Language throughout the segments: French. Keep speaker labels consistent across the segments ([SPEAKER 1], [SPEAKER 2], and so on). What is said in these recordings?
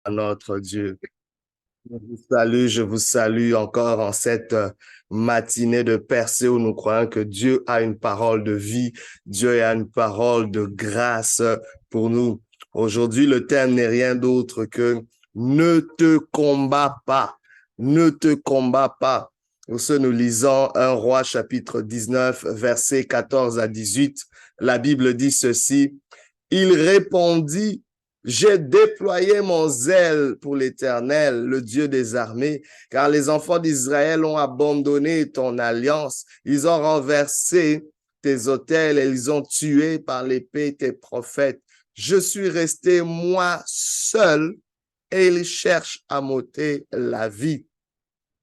[SPEAKER 1] À notre Dieu. Je vous salue encore en cette matinée de percée où nous croyons que Dieu a une parole de vie, Dieu a une parole de grâce pour nous. Aujourd'hui, le thème n'est rien d'autre que ne te combats pas, ne te combats pas. Pour ce, nous lisons 1 Roi chapitre 19, versets 14 à 18. La Bible dit ceci. Il répondit, j'ai déployé mon zèle pour l'Éternel, le Dieu des armées, car les enfants d'Israël ont abandonné ton alliance. Ils ont renversé tes autels et ils ont tué par l'épée tes prophètes. Je suis resté moi seul et ils cherchent à m'ôter la vie.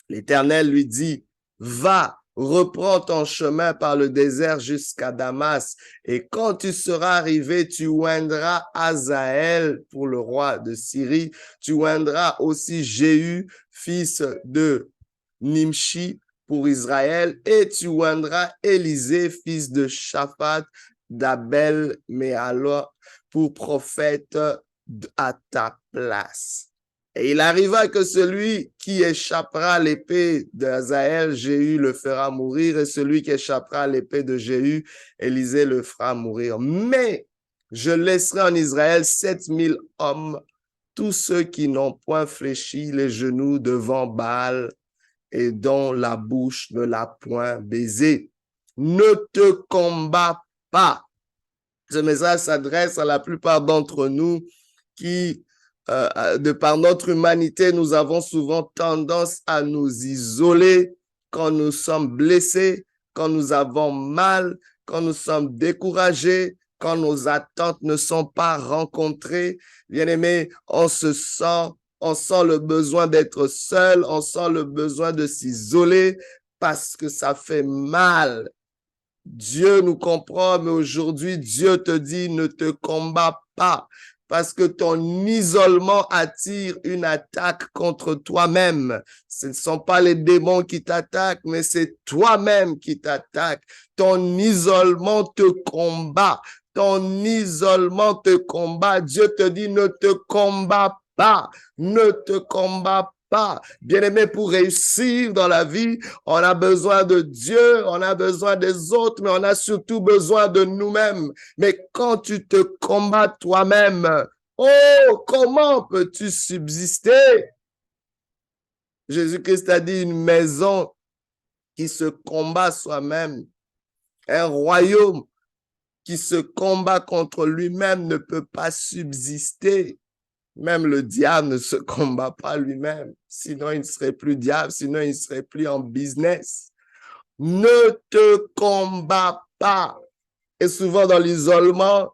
[SPEAKER 1] L'Éternel lui dit, va, reprends ton chemin par le désert jusqu'à Damas, et quand tu seras arrivé, tu oindras Hazaël pour le roi de Syrie, tu oindras aussi Jéhu, fils de Nimshi, pour Israël, et tu oindras Élisée, fils de Shaphat, d'Abel, mais alors pour prophète à ta place. Et il arriva que celui qui échappera l'épée d'Azaël, Jéhu le fera mourir, et celui qui échappera l'épée de Jéhu, Élisée le fera mourir. Mais je laisserai en Israël 7000 hommes, tous ceux qui n'ont point fléchi les genoux devant Baal et dont la bouche ne l'a point baisé. Ne te combats pas. Ce message s'adresse à la plupart d'entre nous qui, de par notre humanité, nous avons souvent tendance à nous isoler quand nous sommes blessés, quand nous avons mal, quand nous sommes découragés, quand nos attentes ne sont pas rencontrées. Bien-aimés, on sent le besoin d'être seul, on sent le besoin de s'isoler parce que ça fait mal. Dieu nous comprend, mais aujourd'hui, Dieu te dit, ne te combats pas parce que ton isolement attire une attaque contre toi-même. Ce ne sont pas les démons qui t'attaquent, mais c'est toi-même qui t'attaque. Ton isolement te combat. Ton isolement te combat. Dieu te dit, ne te combats pas. Ne te combats pas. Bien-aimé, pour réussir dans la vie, on a besoin de Dieu, on a besoin des autres, mais on a surtout besoin de nous-mêmes. Mais quand tu te combats toi-même, oh, comment peux-tu subsister? Jésus-Christ a dit une maison qui se combat soi-même, un royaume qui se combat contre lui-même ne peut pas subsister. Même le diable ne se combat pas lui-même. Sinon, il ne serait plus diable, sinon, il ne serait plus en business. Ne te combats pas. Et souvent, dans l'isolement,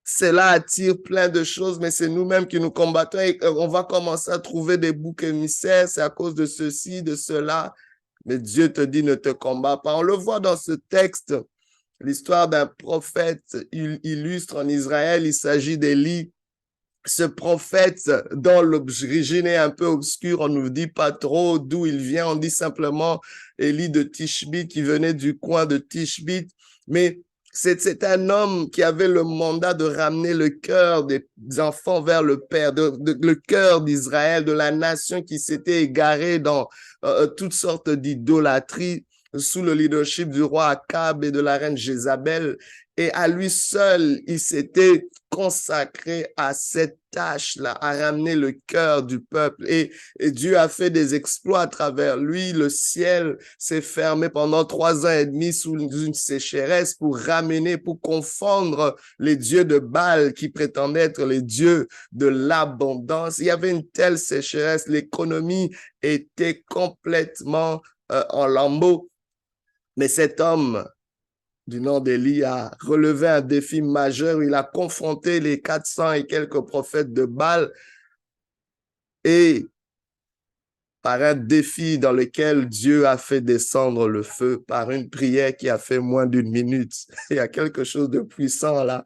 [SPEAKER 1] cela attire plein de choses, mais c'est nous-mêmes qui nous combattons et on va commencer à trouver des boucs émissaires. C'est à cause de ceci, de cela. Mais Dieu te dit, ne te combats pas. On le voit dans ce texte, l'histoire d'un prophète illustre en Israël. Il s'agit d'Élie. Ce prophète dont l'origine est un peu obscure, on ne nous dit pas trop d'où il vient, on dit simplement Élie de Tishbite qui venait du coin de Tishbite, mais c'est un homme qui avait le mandat de ramener le cœur des enfants vers le Père, le cœur d'Israël, de la nation qui s'était égarée dans toutes sortes d'idolâtries sous le leadership du roi Akab et de la reine Jézabel. Et à lui seul, il s'était consacré à cette tâche-là, à ramener le cœur du peuple. Et Dieu a fait des exploits à travers lui. Le ciel s'est fermé pendant 3 ans et demi sous une sécheresse pour ramener, pour confondre les dieux de Baal qui prétendaient être les dieux de l'abondance. Il y avait une telle sécheresse, l'économie était complètement en lambeaux. Mais cet homme du nom d'Élie a relevé un défi majeur. Il a confronté les 400 et quelques prophètes de Baal et par un défi dans lequel Dieu a fait descendre le feu, par une prière qui a fait moins d'une minute. Il y a quelque chose de puissant là.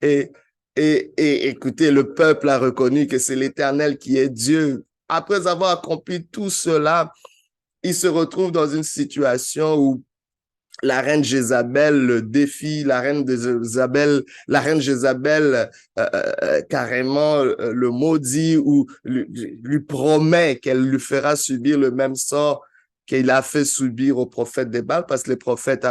[SPEAKER 1] Et écoutez, le peuple a reconnu que c'est l'Éternel qui est Dieu. Après avoir accompli tout cela, il se retrouve dans une situation où la reine Jézabel le défie, la reine Jézabel carrément le maudit ou lui promet qu'elle lui fera subir le même sort qu'il a fait subir au prophète des Baals parce que les prophètes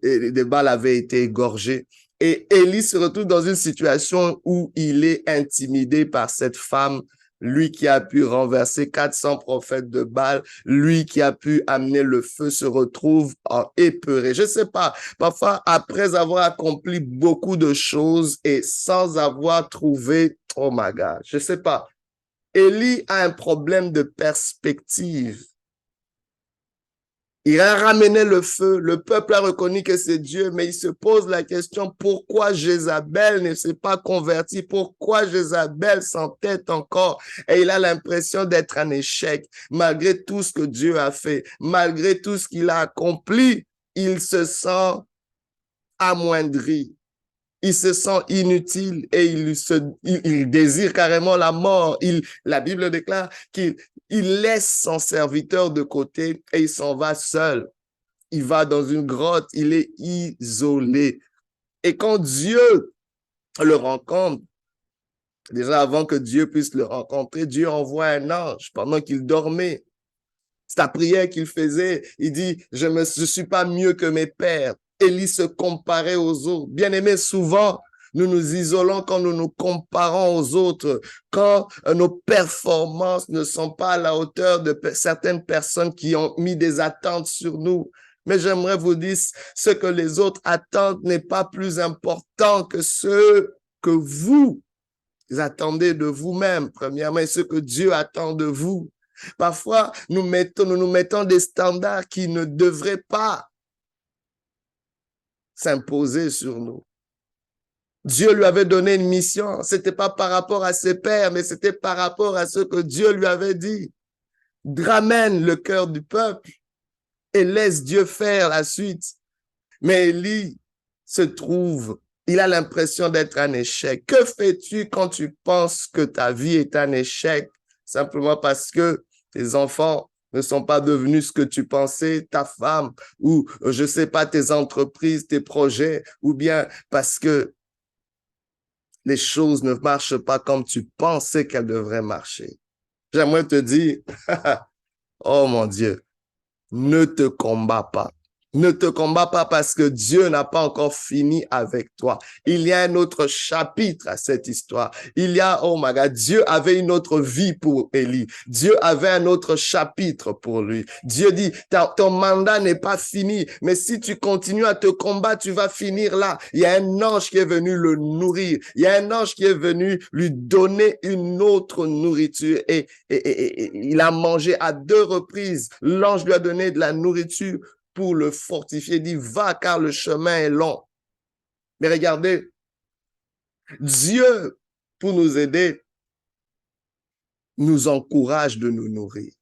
[SPEAKER 1] des Baals avaient été égorgés. Et Élie se retrouve dans une situation où il est intimidé par cette femme, lui qui a pu renverser 400 prophètes de Baal, lui qui a pu amener le feu se retrouve en épeuré. Je sais pas, parfois après avoir accompli beaucoup de choses et sans avoir trouvé, oh my God, je sais pas. Élie a un problème de perspective. Il a ramené le feu, le peuple a reconnu que c'est Dieu, mais il se pose la question, pourquoi Jézabel ne s'est pas convertie? Pourquoi Jézabel s'entête encore? Et il a l'impression d'être un échec, malgré tout ce que Dieu a fait, malgré tout ce qu'il a accompli, il se sent amoindri. Il se sent inutile et il désire carrément la mort. La Bible déclare qu'il laisse son serviteur de côté et il s'en va seul. Il va dans une grotte, il est isolé. Et quand Dieu le rencontre, déjà avant que Dieu puisse le rencontrer, Dieu envoie un ange pendant qu'il dormait. C'est la prière qu'il faisait. Il dit, je suis pas mieux que mes pères. Élie se comparait aux autres. Bien aimé, souvent, nous nous isolons quand nous nous comparons aux autres, quand nos performances ne sont pas à la hauteur de certaines personnes qui ont mis des attentes sur nous. Mais j'aimerais vous dire, ce que les autres attendent n'est pas plus important que ce que vous attendez de vous-même, premièrement, et ce que Dieu attend de vous. Parfois, nous nous mettons des standards qui ne devraient pas s'imposer sur nous. Dieu lui avait donné une mission. C'était pas par rapport à ses pères, mais c'était par rapport à ce que Dieu lui avait dit. Ramène le cœur du peuple et laisse Dieu faire la suite. Mais Élie se trouve, il a l'impression d'être un échec. Que fais-tu quand tu penses que ta vie est un échec? Simplement parce que tes enfants ne sont pas devenus ce que tu pensais, ta femme, ou je sais pas, tes entreprises, tes projets, ou bien parce que les choses ne marchent pas comme tu pensais qu'elles devraient marcher. J'aimerais te dire, oh mon Dieu, ne te combats pas. Ne te combats pas parce que Dieu n'a pas encore fini avec toi. Il y a un autre chapitre à cette histoire. Il y a, oh my God, Dieu avait une autre vie pour Élie. Dieu avait un autre chapitre pour lui. Dieu dit, ton mandat n'est pas fini, mais si tu continues à te combattre, tu vas finir là. Il y a un ange qui est venu le nourrir. Il y a un ange qui est venu lui donner une autre nourriture et il a mangé à 2 reprises. L'ange lui a donné de la nourriture pour le fortifier. Il dit, va car le chemin est long. Mais regardez, Dieu, pour nous aider, nous encourage de nous nourrir.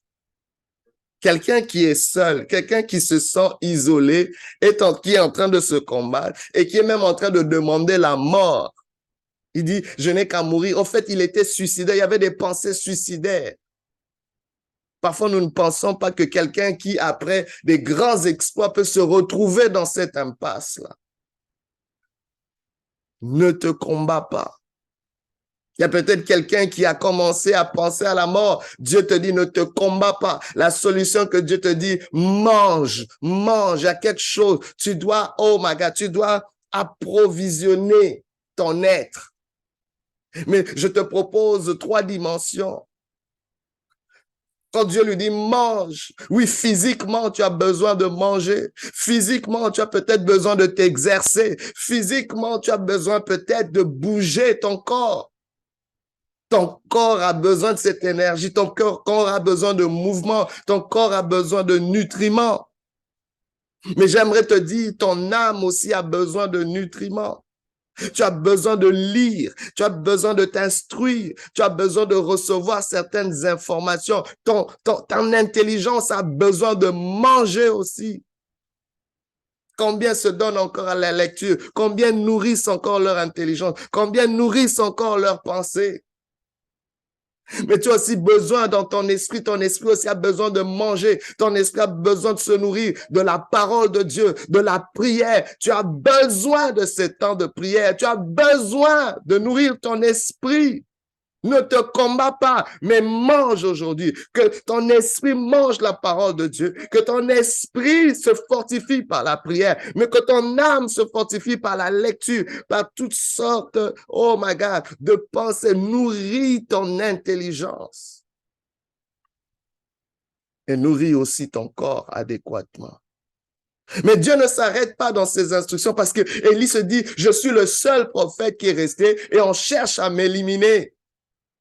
[SPEAKER 1] Quelqu'un qui est seul, quelqu'un qui se sent isolé, qui est en train de se combattre et qui est même en train de demander la mort. Il dit, je n'ai qu'à mourir. En fait, il était suicidaire. Il y avait des pensées suicidaires. Parfois, nous ne pensons pas que quelqu'un qui, après des grands exploits, peut se retrouver dans cette impasse-là. Ne te combats pas. Il y a peut-être quelqu'un qui a commencé à penser à la mort. Dieu te dit, ne te combats pas. La solution que Dieu te dit, mange, mange, il y a quelque chose. Tu dois, oh my God, tu dois approvisionner ton être. Mais je te propose 3 dimensions. Quand Dieu lui dit mange, oui, physiquement, tu as besoin de manger. Physiquement, tu as peut-être besoin de t'exercer. Physiquement, tu as besoin peut-être de bouger ton corps. Ton corps a besoin de cette énergie. Ton corps a besoin de mouvement. Ton corps a besoin de nutriments. Mais j'aimerais te dire, ton âme aussi a besoin de nutriments. Tu as besoin de lire, tu as besoin de t'instruire, tu as besoin de recevoir certaines informations. Ton intelligence a besoin de manger aussi. Combien se donnent encore à la lecture? Combien nourrissent encore leur intelligence? Combien nourrissent encore leurs pensées? Mais tu as aussi besoin dans ton esprit aussi a besoin de manger, ton esprit a besoin de se nourrir de la parole de Dieu, de la prière. Tu as besoin de ces temps de prière, tu as besoin de nourrir ton esprit. Ne te combats pas, mais mange aujourd'hui. Que ton esprit mange la parole de Dieu. Que ton esprit se fortifie par la prière, mais que ton âme se fortifie par la lecture, par toutes sortes, oh my God, de pensées. Nourris ton intelligence. Et nourris aussi ton corps adéquatement. Mais Dieu ne s'arrête pas dans ses instructions parce que Élie se dit, je suis le seul prophète qui est resté et on cherche à m'éliminer.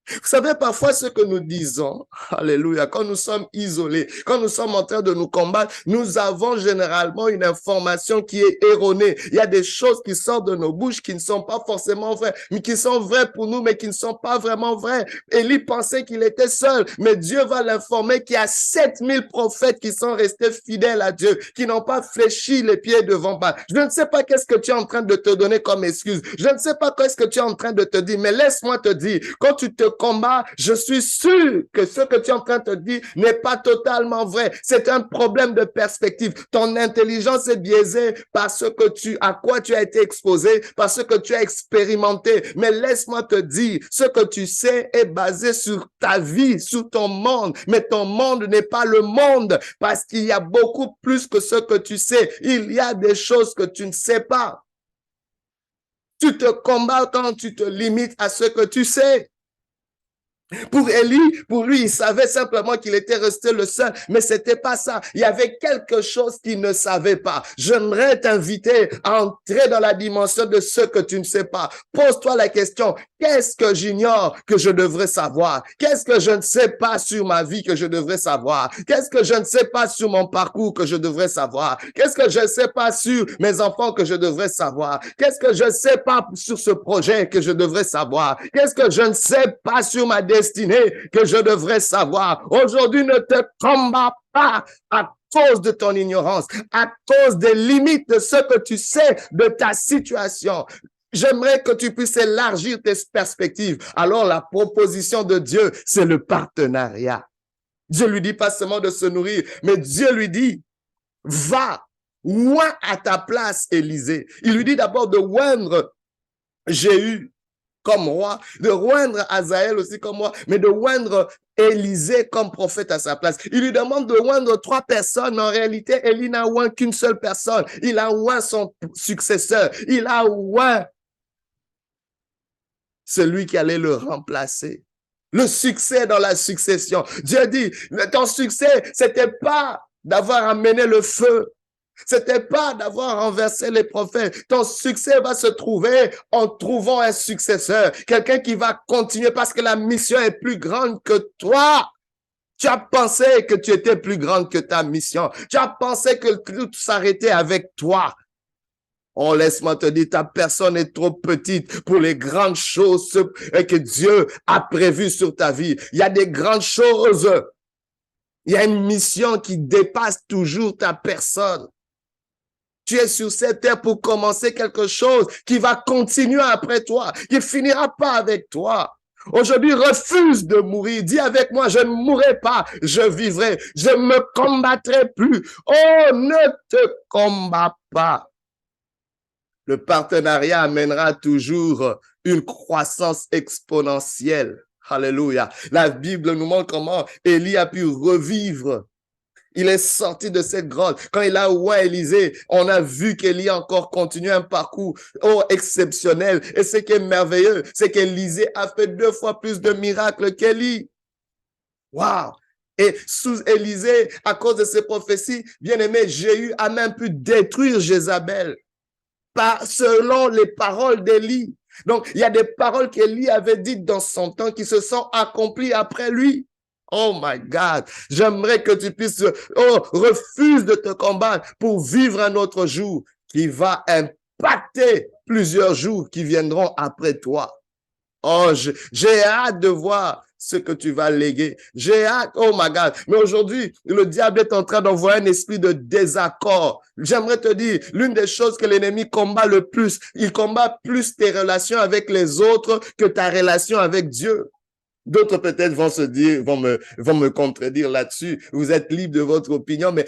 [SPEAKER 1] Vous savez, parfois, ce que nous disons, alléluia, quand nous sommes isolés, quand nous sommes en train de nous combattre, nous avons généralement une information qui est erronée. Il y a des choses qui sortent de nos bouches qui ne sont pas forcément vraies, mais qui sont vraies pour nous, mais qui ne sont pas vraiment vraies. Élie pensait qu'il était seul, mais Dieu va l'informer qu'il y a 7000 prophètes qui sont restés fidèles à Dieu, qui n'ont pas fléchi les pieds devant Baal. Je ne sais pas qu'est-ce que tu es en train de te donner comme excuse. Je ne sais pas qu'est-ce que tu es en train de te dire, mais laisse-moi te dire, quand tu te combat, je suis sûr que ce que tu es en train de te dire n'est pas totalement vrai. C'est un problème de perspective. Ton intelligence est biaisée par ce que à quoi tu as été exposé, par ce que tu as expérimenté. Mais laisse-moi te dire, ce que tu sais est basé sur ta vie, sur ton monde. Mais ton monde n'est pas le monde parce qu'il y a beaucoup plus que ce que tu sais. Il y a des choses que tu ne sais pas. Tu te combats quand tu te limites à ce que tu sais. Pour Élie, pour lui, il savait simplement qu'il était resté le seul, mais c'était pas ça. Il y avait quelque chose qu'il ne savait pas. J'aimerais t'inviter à entrer dans la dimension de ce que tu ne sais pas. Pose-toi la question, qu'est-ce que j'ignore que je devrais savoir? Qu'est-ce que je ne sais pas sur ma vie que je devrais savoir? Qu'est-ce que je ne sais pas sur mon parcours que je devrais savoir? Qu'est-ce que je ne sais pas sur mes enfants que je devrais savoir? Qu'est-ce que je ne sais pas sur ce projet que je devrais savoir? Qu'est-ce que je ne sais pas sur ma destinée que je devrais savoir? Aujourd'hui, ne te combats pas à cause de ton ignorance, à cause des limites de ce que tu sais de ta situation. J'aimerais que tu puisses élargir tes perspectives. Alors, la proposition de Dieu, c'est le partenariat. Dieu lui dit pas seulement de se nourrir, mais Dieu lui dit, va, oins à ta place, Élisée. Il lui dit d'abord de oindre Jéhu comme roi, de oindre Azaël aussi comme roi, mais de oindre Élisée comme prophète à sa place. Il lui demande de oindre 3 personnes. En réalité, Élie n'a oint qu'une seule personne. Il a oint son successeur. Il a oint celui qui allait le remplacer. Le succès dans la succession. Dieu dit, ton succès, c'était pas d'avoir amené le feu. C'était pas d'avoir renversé les prophètes. Ton succès va se trouver en trouvant un successeur. Quelqu'un qui va continuer parce que la mission est plus grande que toi. Tu as pensé que tu étais plus grande que ta mission. Tu as pensé que tout s'arrêtait avec toi. Oh, laisse-moi te dire, ta personne est trop petite pour les grandes choses que Dieu a prévues sur ta vie. Il y a des grandes choses. Il y a une mission qui dépasse toujours ta personne. Tu es sur cette terre pour commencer quelque chose qui va continuer après toi, qui finira pas avec toi. Aujourd'hui, refuse de mourir. Dis avec moi, je ne mourrai pas, je vivrai. Je ne me combattrai plus. Oh, ne te combats pas. Le partenariat amènera toujours une croissance exponentielle. Alléluia. La Bible nous montre comment Élie a pu revivre. Il est sorti de cette grotte. Quand il a oint Élisée, on a vu qu'Élie a encore continué un parcours exceptionnel. Et ce qui est merveilleux, c'est qu'Élisée a fait 2 fois plus de miracles qu'Élie. Waouh! Et sous Élisée, à cause de ses prophéties, bien aimé, Jéhu a même pu détruire Jézabel. Selon les paroles d'Élie. Donc, il y a des paroles qu'Élie avait dites dans son temps qui se sont accomplies après lui. Oh my God, j'aimerais que tu puisses, refuse de te combattre pour vivre un autre jour qui va impacter plusieurs jours qui viendront après toi. Oh, j'ai hâte de voir ce que tu vas léguer. J'ai hâte, oh my God. Mais aujourd'hui, le diable est en train d'envoyer un esprit de désaccord. J'aimerais te dire, l'une des choses que l'ennemi combat le plus, il combat plus tes relations avec les autres que ta relation avec Dieu. D'autres peut-être vont se dire, vont me contredire là-dessus. Vous êtes libre de votre opinion, mais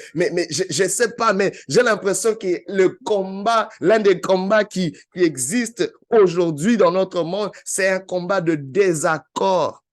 [SPEAKER 1] je sais pas, mais j'ai l'impression que le combat, l'un des combats qui existe aujourd'hui dans notre monde, c'est un combat de désaccord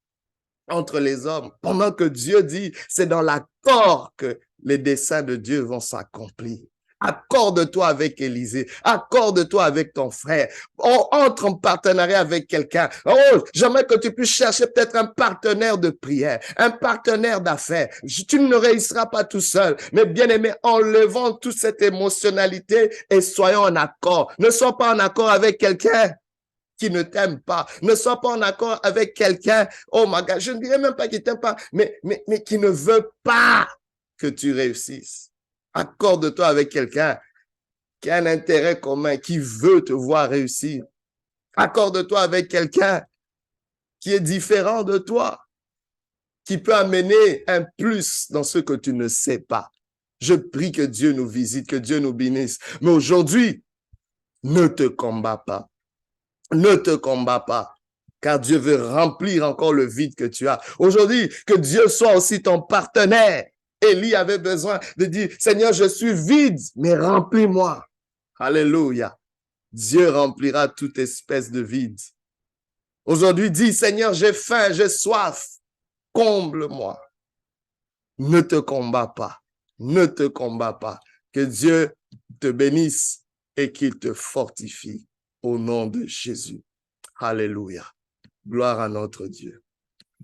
[SPEAKER 1] entre les hommes. Pendant que Dieu dit, c'est dans l'accord que les desseins de Dieu vont s'accomplir. Accorde-toi avec Élisée, accorde-toi avec ton frère, entre en partenariat avec quelqu'un. Oh, j'aimerais que tu puisses chercher peut-être un partenaire de prière, un partenaire d'affaires. Tu ne réussiras pas tout seul, mais bien aimé, enlevons toute cette émotionnalité et soyons en accord. Ne sois pas en accord avec quelqu'un qui ne t'aime pas. Ne sois pas en accord avec quelqu'un, oh my God, je ne dirais même pas qu'il t'aime pas, mais qui ne veut pas que tu réussisses. Accorde-toi avec quelqu'un qui a un intérêt commun, qui veut te voir réussir. Accorde-toi avec quelqu'un qui est différent de toi, qui peut amener un plus dans ce que tu ne sais pas. Je prie que Dieu nous visite, que Dieu nous bénisse. Mais aujourd'hui, ne te combats pas. Ne te combats pas, car Dieu veut remplir encore le vide que tu as. Aujourd'hui, que Dieu soit aussi ton partenaire. Élie avait besoin de dire, Seigneur, je suis vide, mais remplis-moi. Alléluia. Dieu remplira toute espèce de vide. Aujourd'hui, dis, Seigneur, j'ai faim, j'ai soif. Comble-moi. Ne te combats pas. Ne te combats pas. Que Dieu te bénisse et qu'il te fortifie au nom de Jésus. Alléluia. Gloire à notre Dieu.